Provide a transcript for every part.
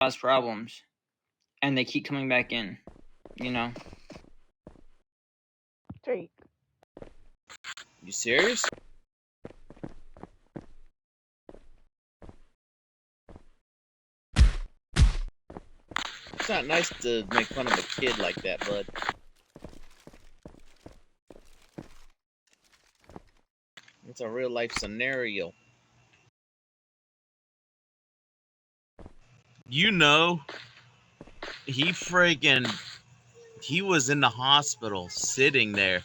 cause problems, and they keep coming back in. You know. Drake. You serious? It's not nice to make fun of a kid like that, bud. It's a real life scenario. You know, he was in the hospital sitting there.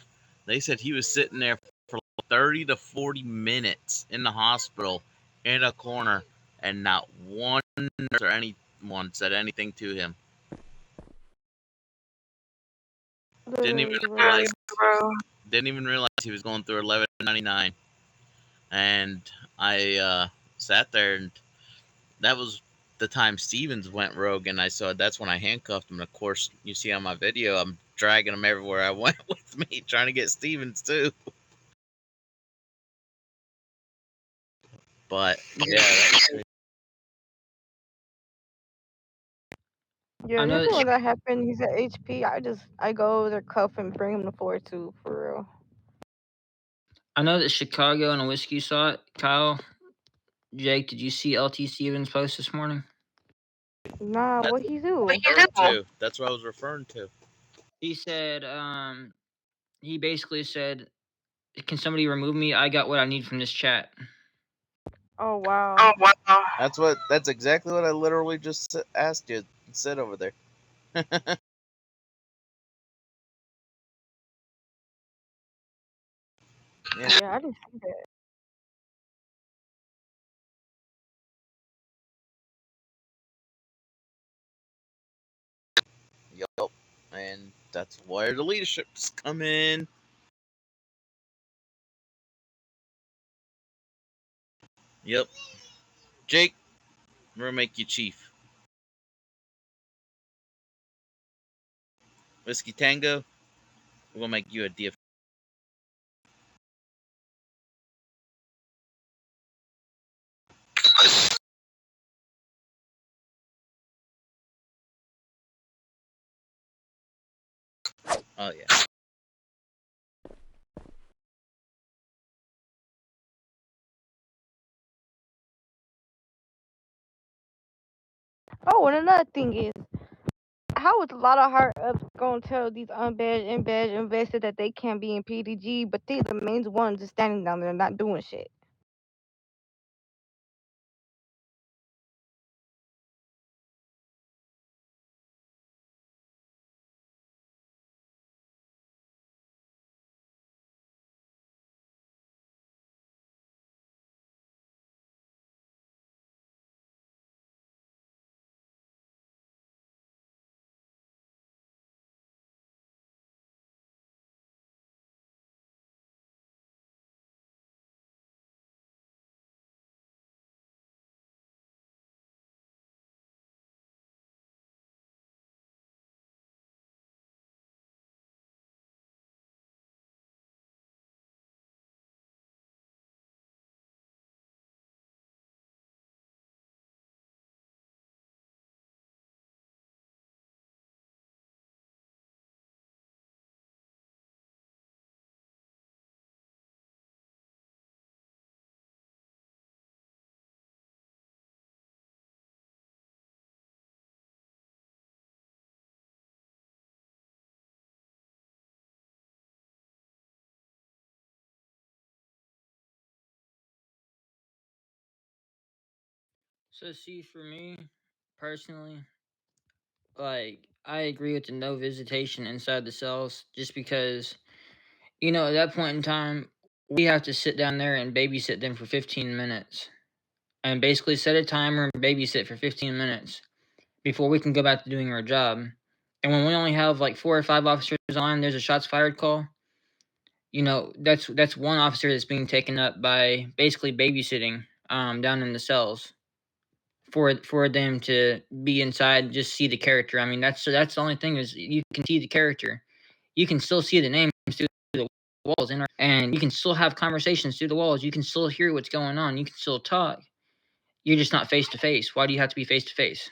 They said he was sitting there for 30 to 40 minutes in the hospital in a corner, and not one nurse or anyone said anything to him. Didn't even Literally, bro. realize he was going through 1199. And I sat there, and that was the time Stevens went rogue, and I saw that's when I handcuffed him. And of course, you see on my video, I'm dragging him everywhere I went with me, trying to get Stevens too. But yeah, Yeah, I know usually that when that happens, he's at HP. I go over there, cuff him, bring him to 4-2 for real. Chicago and a whiskey saw it. Kyle, Jake, did you see LT Stevens' post this morning? Nah, that's what he do? That's what I was referring to. He said, he basically said, "Can somebody remove me? I got what I need from this chat." Oh wow. That's exactly what I literally just asked you. Sit over there. Yeah, I didn't see that. Yup. And that's where the leaderships come in. Yep. Jake, we're gonna make you chief. Whiskey Tango, we're gonna make you a DF. Oh yeah. Oh, and another thing is, how is a lot of higher ups gonna tell these unbadged and badged investors that they can't be in PDG, but these the main ones just standing down there not doing shit? So see, for me personally, like I agree with the no visitation inside the cells, just because at that point in time we have to sit down there and babysit them for 15 minutes, and basically set a timer and babysit for 15 minutes before we can go back to doing our job. And when we only have like 4 or 5 officers on, there's a shots fired call. That's one officer that's being taken up by basically babysitting down in the cells for them to be inside and just see the character. I mean, that's the only thing, is you can see the character. You can still see the names through the walls, and you can still have conversations through the walls. You can still hear what's going on. You can still talk. You're just not face to face. Why do you have to be face to face?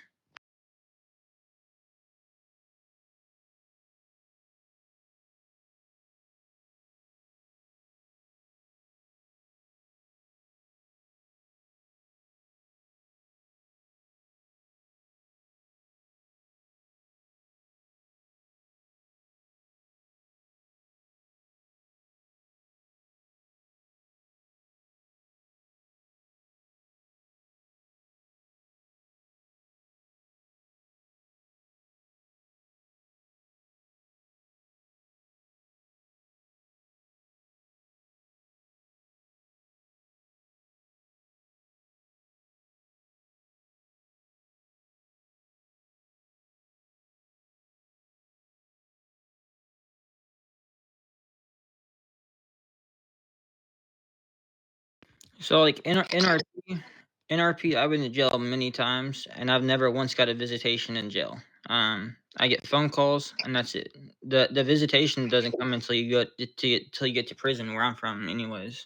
So like NRP, I've been to jail many times, and I've never once got a visitation in jail. I get phone calls, and that's it. The visitation doesn't come until you till you get to prison, where I'm from, anyways.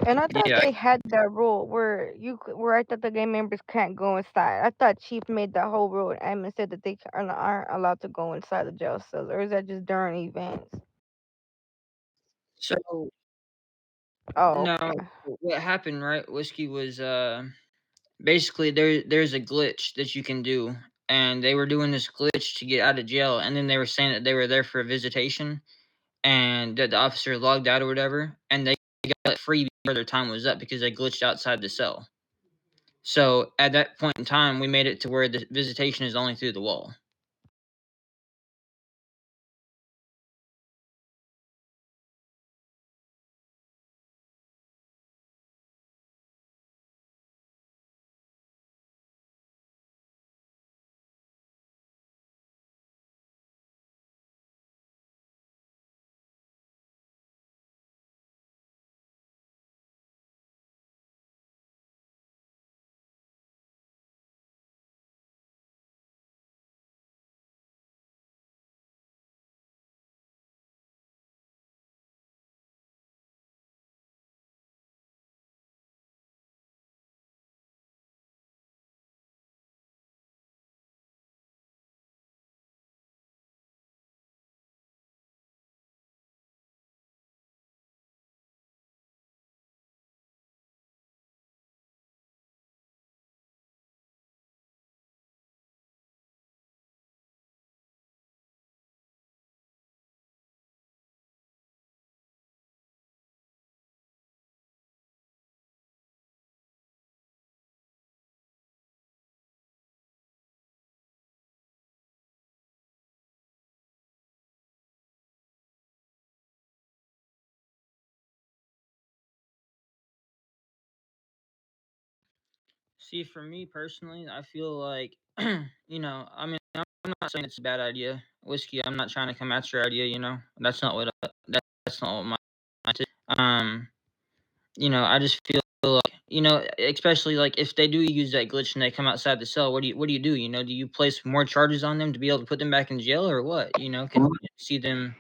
And I thought Yeah, they had that rule where where I thought the gang members can't go inside. I thought Chief made that whole rule and admin said that they aren't allowed to go inside the jail cells, or is that just during events? so Oh, no, okay. what happened, right? Whiskey was basically there's a glitch that you can do, and they were doing this glitch to get out of jail, and then they were saying that they were there for a visitation, and that the officer logged out or whatever, and they got free before their time was up because they glitched outside the cell. So at that point in time, we made it to where the visitation is only through the wall. See, for me personally, I feel like, I mean, I'm not saying it's a bad idea. Whiskey, I'm not trying to come at your idea, That's not what that's not what my um, I just feel like, especially like if they do use that glitch and they come outside the cell, what do? Do you place more charges on them to be able to put them back in jail or what? Can you see them?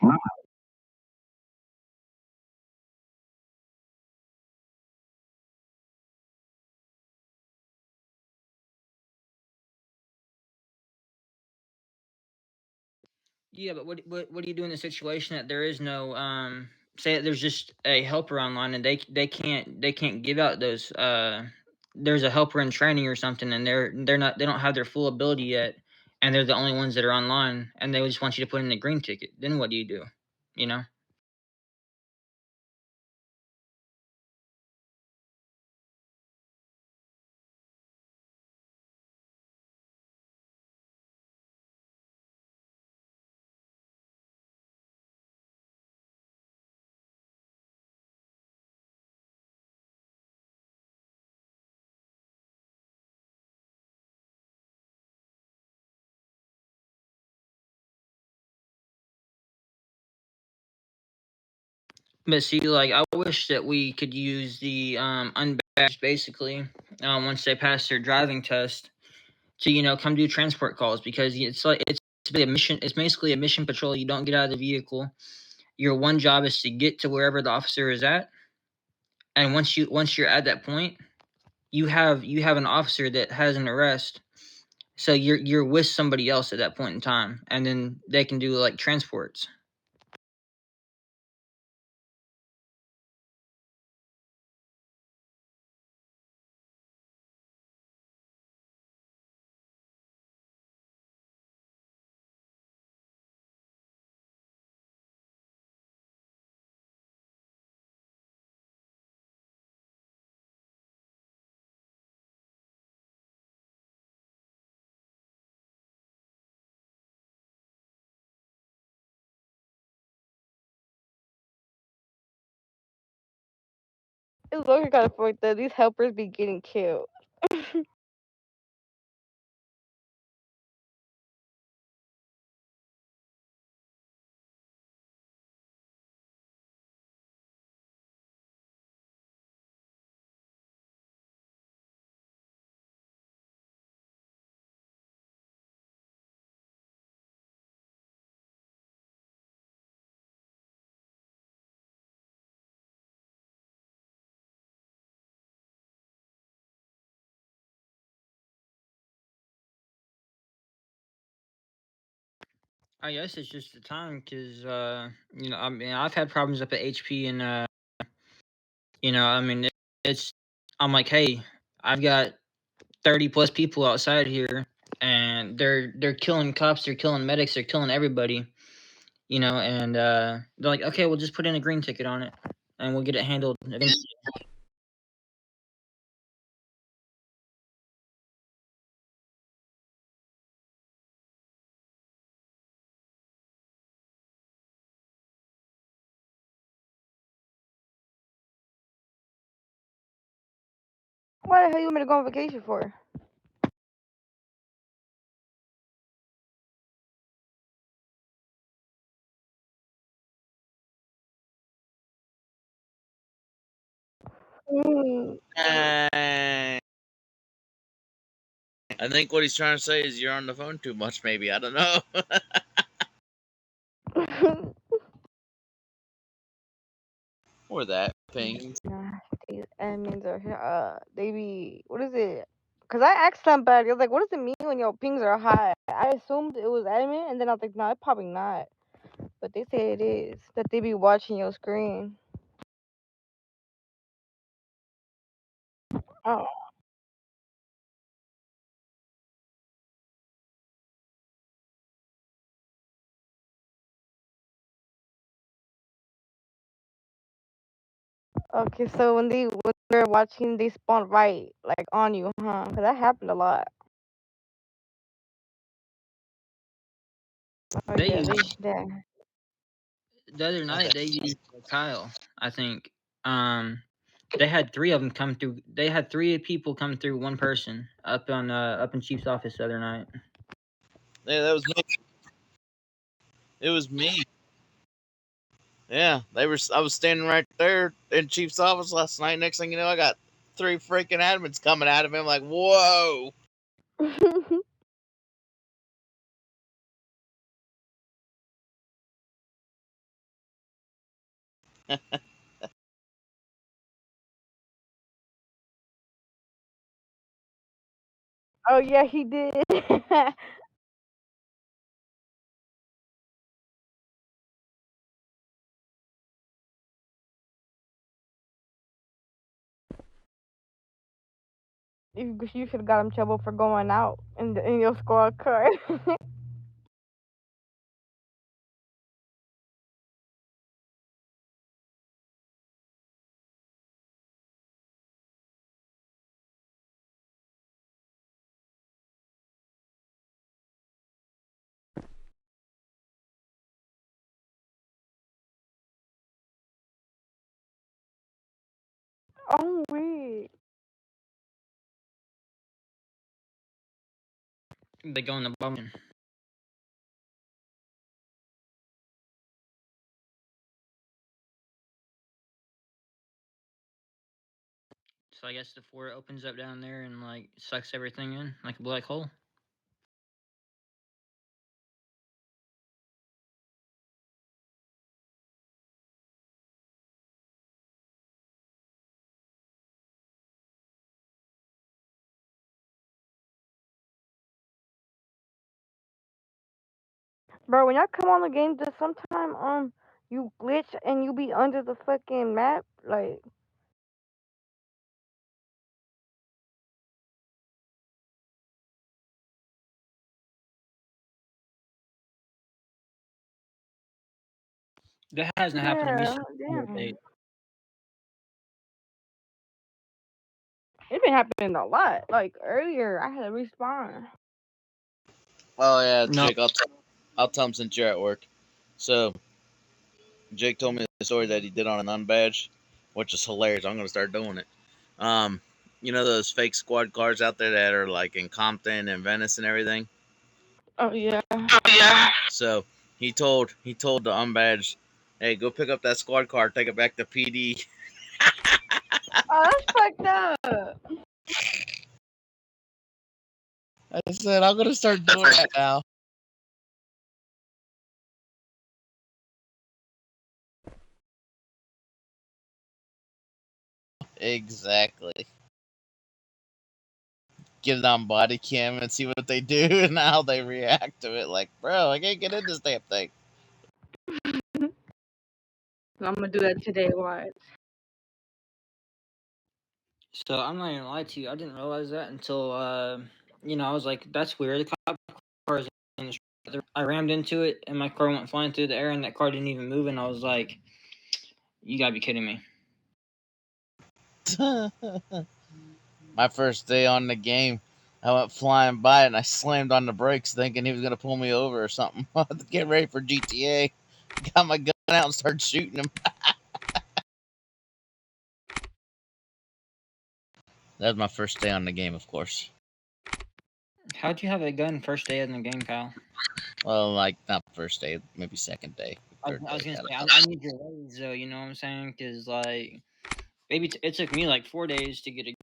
Yeah, but what do you do in the situation that there is no say that there's just a helper online and they can't give out those there's a helper in training or something, and they don't have their full ability yet, and they're the only ones that are online, and they just want you to put in a green ticket. Then what do you do? You know? But see, like I wish that we could use the unbadged basically once they pass their driving test to come do transport calls, because it's basically a mission patrol. You don't get out of the vehicle. Your one job is to get to wherever the officer is at, and once you're at that point, you have an officer that has an arrest, so you're with somebody else at that point in time, and then they can do like transports. It's looking kind of fucked up. These helpers be getting killed. I guess it's just the time, cause I mean, I've had problems up at HP, and I mean, it's I'm like, hey, I've got 30 plus people outside here, and they're killing cops, they're killing medics, they're killing everybody, and they're like, okay, we'll just put in a green ticket on it, and we'll get it handled eventually. What the hell you want me to go on vacation for? Mm. I think what he's trying to say is you're on the phone too much. Maybe I don't know. Or that pings. Nah, these admins are here. They be, what is it? Cause I asked somebody, I was like, "What does it mean when your pings are high?" I assumed it was admin, and then I was like, "No, it's probably not." But they say it is. That they be watching your screen. Oh, okay. So when they're watching, they spawn right like on you, huh? Cause that happened a lot. Oh They yeah, used yeah. the other night they used Kyle, I think. They had three of them come through. They had three people come through one person up in Chief's office the other night. Yeah, that was me. It was me. Yeah, they were. I was standing right there in Chief's office last night. Next thing you know, I got three freaking admins coming out of him. Like, whoa! Oh yeah, he did. You should have got him trouble for going out in your squad car. Oh wait. They go in the bum. So I guess the floor opens up down there and like sucks everything in like a black hole. Bro, when y'all come on the game, just sometime you glitch and you be under the fucking map, like That hasn't happened to me yeah, since damn. 8. It been happening a lot. Like earlier, I had to respawn. Oh yeah, No, Jake. I'll tell him since you're at work. So Jake told me the story that he did on an unbadge. which is hilarious. I'm gonna start doing it. Um, you know those fake squad cars out there that are like in Compton and Venice and everything. Oh yeah. So he told the unbadged, "Hey, go pick up that squad car, take it back to PD." Oh, that's fucked up. I said, "I'm gonna start doing that now." Exactly. Get it on body cam and see what they do and how they react to it. Like, bro, I can't get in this damn thing. I'm gonna do that today. Watch. So I'm not gonna lie to you. I didn't realize that until I was like, "That's weird." The cop car is in the street. I rammed into it, and my car went flying through the air, and that car didn't even move. And I was like, "You gotta be kidding me!" My first day on the game, I went flying by it and I slammed on the brakes thinking he was gonna pull me over or something. Get ready for GTA. Got my gun out and started shooting him. That was my first day on the game, of course. How'd you have a gun first day in the game, Kyle? Well, like not first day, maybe second day, I, third I was day. gonna I say don't know. I need your ways though. You know what I'm saying? Because like maybe it took me like 4 days to get a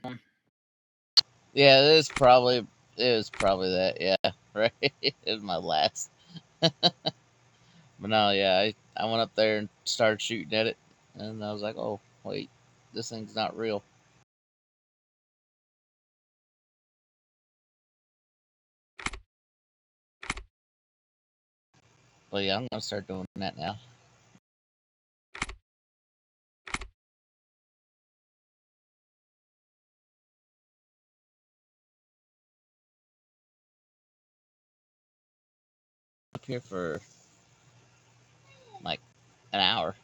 gun. Yeah, it was probably that. Yeah, right. It was my last. But no, yeah, I went up there and started shooting at it, and I was like, oh wait, this thing's not real. But yeah, I'm gonna start doing that now. Up here for like an hour.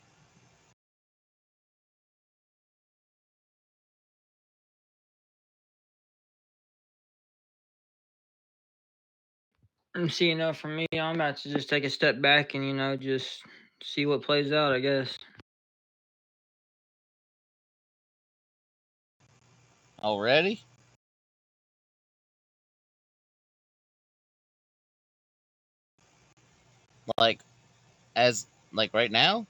And see, for me, I'm about to just take a step back and just see what plays out. I guess. Already? Like as like right now?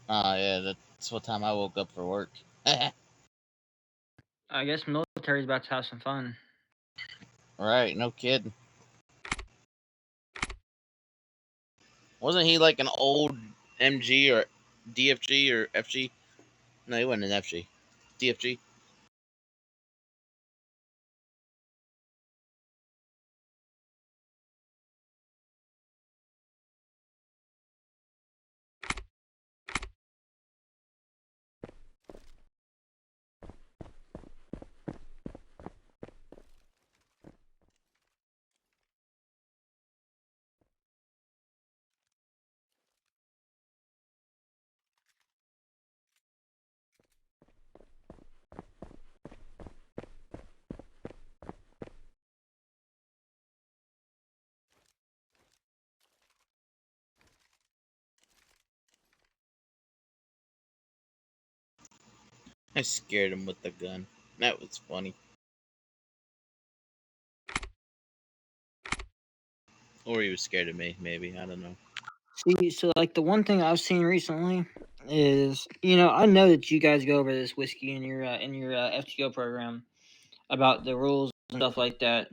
Oh yeah, that's what time I woke up for work. I guess military's about to have some fun. Right, no kidding. Wasn't he like an old MG or DFG or FG? No, he wasn't an FG. DFG. I scared him with the gun. That was funny. Or he was scared of me, maybe. I don't know. See, so like the one thing I've seen recently is, I know that you guys go over this whiskey in your FTO program about the rules and stuff like that.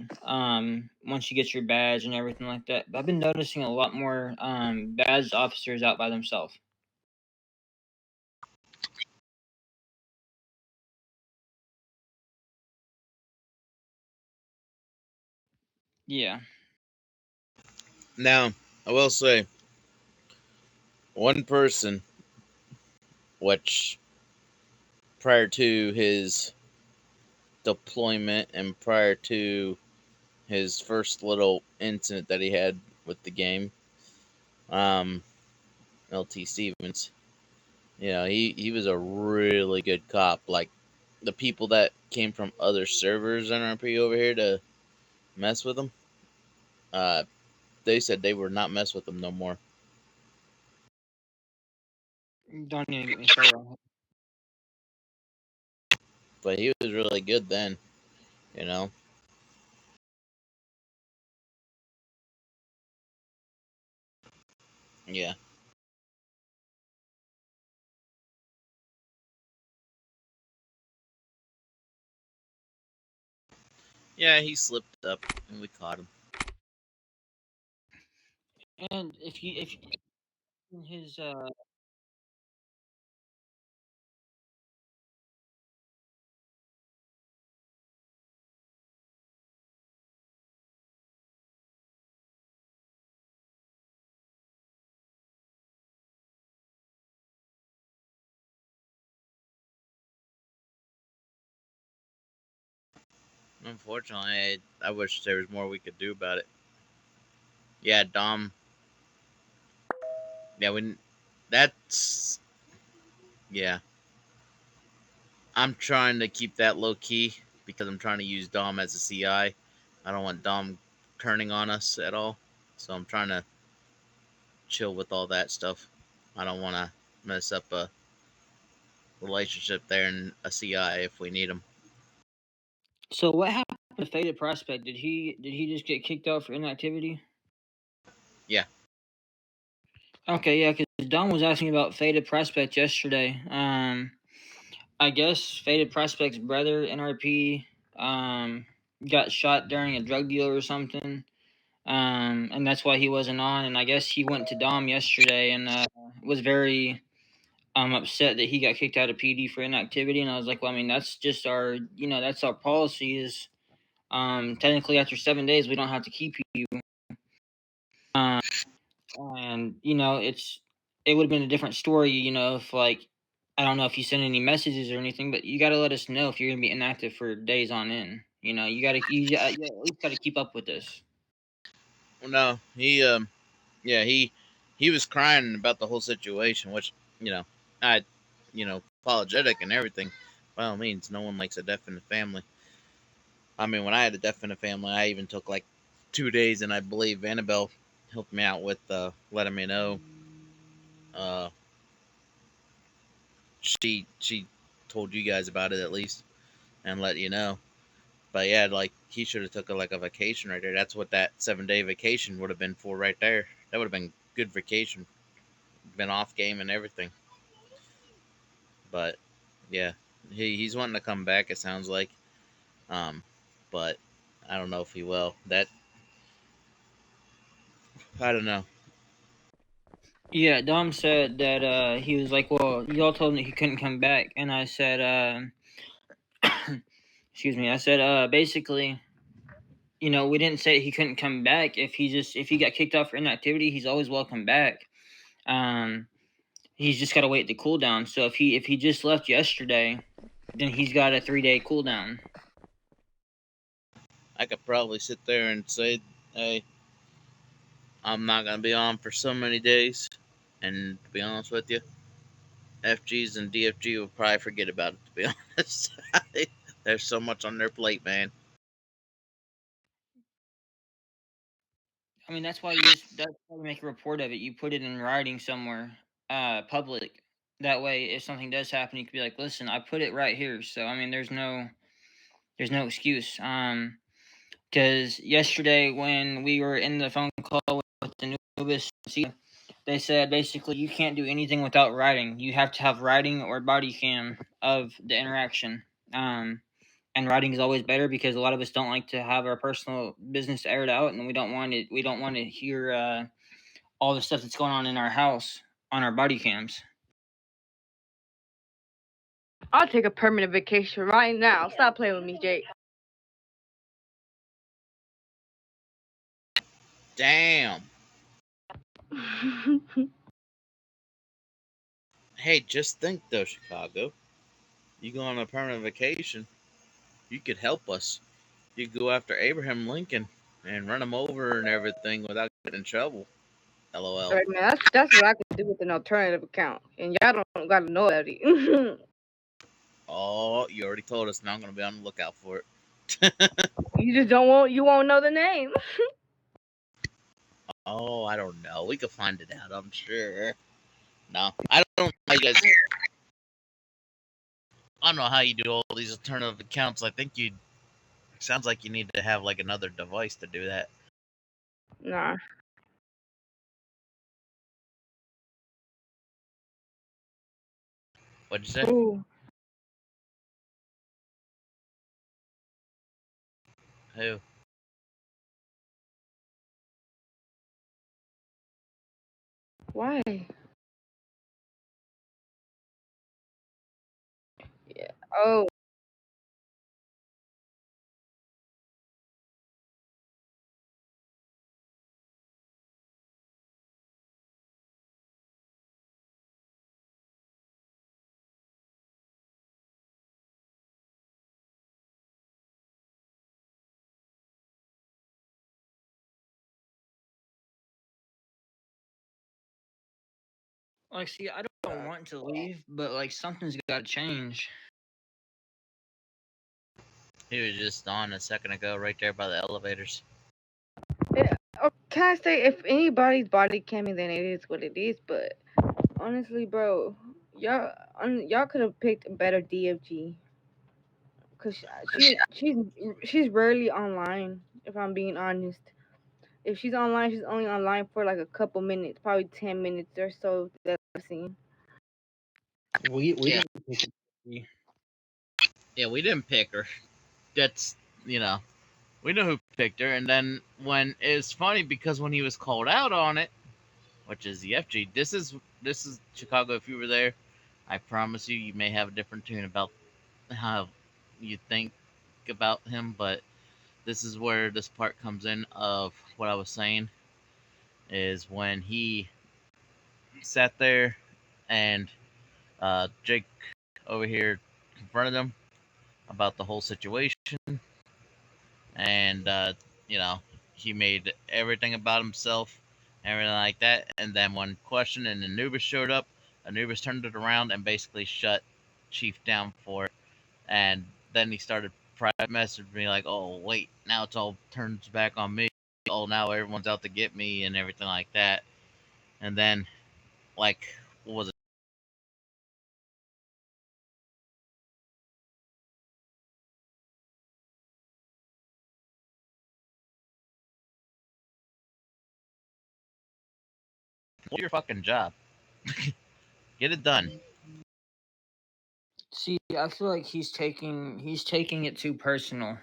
Once you get your badge and everything like that, but I've been noticing a lot more badged officers out by themselves. Yeah. Now, I will say, one person, which prior to his deployment and prior to his first little incident that he had with the game, um, LT Stevens, he was a really good cop. Like the people that came from other servers NRP over here to mess with him, Uh, they said they were not mess with him no more. Don't even get me started on But he was really good then, you know. Yeah, yeah, he slipped up and we caught him. And if his Unfortunately, I wish there was more we could do about it. Yeah, Dom. Yeah, when that's yeah. I'm trying to keep that low key because I'm trying to use Dom as a CI. I don't want Dom turning on us at all. So I'm trying to chill with all that stuff. I don't want to mess up a relationship there and a CI if we need him. So what happened to Faded Prospect? Did he just get kicked out for inactivity? Yeah. Okay, yeah, because Don was asking about Faded Prospect yesterday. I guess Faded Prospect's brother, NRP, got shot during a drug deal or something. And that's why he wasn't on. And I guess he went to Dom yesterday and was very upset that he got kicked out of PD for inactivity. And I was like, well, I mean, that's just our, that's our policy is technically after 7 days we don't have to keep you. Um, and it would have been a different story, if like I don't know if you send any messages or anything, but you got to let us know if you're gonna be inactive for days on end. You at least got to keep up with this. Well, no, yeah, he was crying about the whole situation, which you know, I, apologetic and everything. By all means, no one likes a death in the family. I mean, when I had a death in the family, I even took like 2 days, and I believe Annabelle helped me out with letting me know. Uh, she told you guys about it at least and let you know. But yeah, like he should have took a vacation right there. That's what that 7 day vacation would have been for right there. That would have been good vacation. Been off game and everything. But yeah, he's wanting to come back. It sounds like, um, but I don't know if he will. That I don't know. Yeah, Dom said that he was like, well, y'all told him that he couldn't come back, and I said, excuse me, I said, basically, we didn't say he couldn't come back. If he got kicked off for inactivity, he's always welcome back. Um, he's just got to wait the cooldown. So if he just left yesterday, then he's got a 3-day cooldown. I could probably sit there and say, "Hey, I'm not gonna be on for so many days," and to be honest with you, FGs and DFG will probably forget about it. To be honest, there's so much on their plate, man. I mean, that's why you make a report of it. You put it in writing somewhere, public. That way, if something does happen, you could be like, "Listen, I put it right here." So I mean, there's no excuse. Because yesterday when we were in the phone call with the Anubis, they said basically you can't do anything without writing. You have to have writing or body cam of the interaction. And writing is always better because a lot of us don't like to have our personal business aired out, and we don't want it. We don't want to hear all the stuff that's going on in our house on our body cams. I'll take a permanent vacation right now. Stop playing with me, Jake. Damn. Hey, just think though, Chicago. You go on a permanent vacation, you could help us. You could go after Abraham Lincoln and run him over and everything without getting in trouble. LOL. Right, man, that's what I could do with an alternative account, and y'all don't gotta know about it. Oh, you already told us. Now I'm gonna be on the lookout for it. You won't know the name. Oh, I don't know. We could find it out, I'm sure. No, I don't know how you guys. I don't know how you do all these alternative accounts. I think you. Sounds like you need to have like another device to do that. Nah. What'd you say? Ooh. Who? Why? Yeah. Oh. Like, see, I don't want to leave, but like something's got to change. He was just on a second ago, right there by the elevators. Yeah. Oh, can I say, if anybody's body camming, then it is what it is. But honestly, bro, y'all could have picked a better DFG. Cause she's rarely online. If I'm being honest, if she's online, she's only online for like a couple minutes, probably 10 minutes or so that I've seen. We Yeah. didn't pick it. Yeah, we didn't pick her. That's we know who picked her. And then when it's funny because when he was called out on it, which is the FG, this is Chicago. If you were there, I promise you, you may have a different tune about how you think about him, but this is where this part comes in of what I was saying is when he sat there and Jake over here confronted him about the whole situation, and he made everything about himself, everything like that. And then when questioned and Anubis showed up, Anubis turned it around and basically shut Chief down for it. And then he started private messaging me like, "Oh wait, now it's all turns back on me. Oh, now everyone's out to get me and everything like that." And then like, what was it? Do your fucking job. Get it done. See, I feel like he's taking it too personal.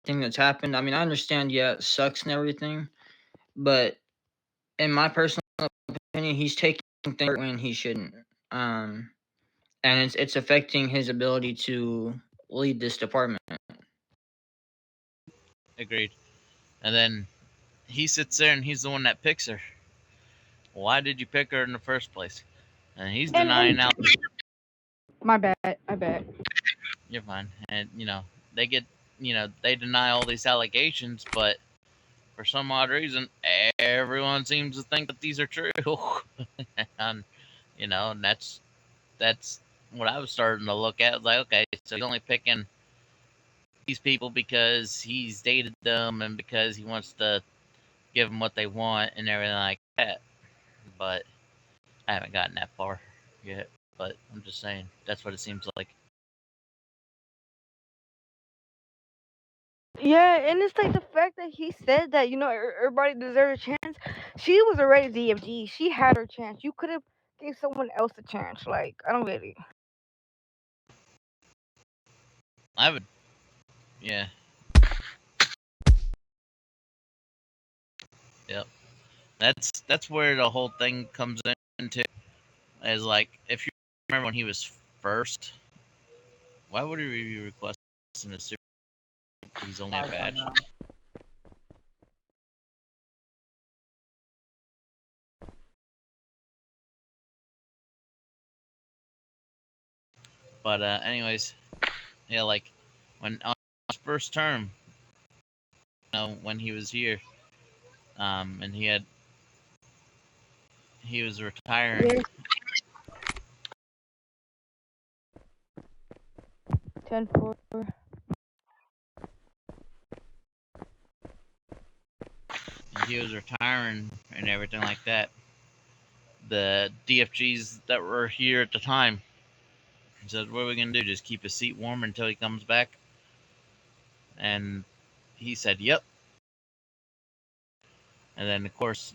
Thing that's happened. I mean, I understand. Yeah, it sucks and everything, but in my personal opinion, he's taking things when he shouldn't. Um, and it's affecting his ability to lead this department. Agreed. And then he sits there and he's the one that picks her. Why did you pick her in the first place? And he's denying And out. my bad, my bad. You're fine. And they get, they deny all these allegations, but for some odd reason, everyone seems to think that these are true. And and that's what I was starting to look at. I was like, okay, so he's only picking these people because he's dated them and because he wants to give them what they want and everything like that. But I haven't gotten that far yet. But I'm just saying that's what it seems like. Yeah, and it's like the fact that he said that everybody deserves a chance. She was already DFG. She had her chance. You could have gave someone else a chance. Like, I don't get it. I would, yeah, yep. That's where the whole thing comes into. Is like if you remember when he was first, why would he be requesting a super? He's only a I don't badge. know. But anyways, yeah, like when on his first term, when he was here, and he was retiring. Yeah. 10-4. he was retiring and everything like that, the DFGs that were here at the time said, "What are we gonna do? Just keep his seat warm until he comes back?" And he said, "Yep." And then, of course,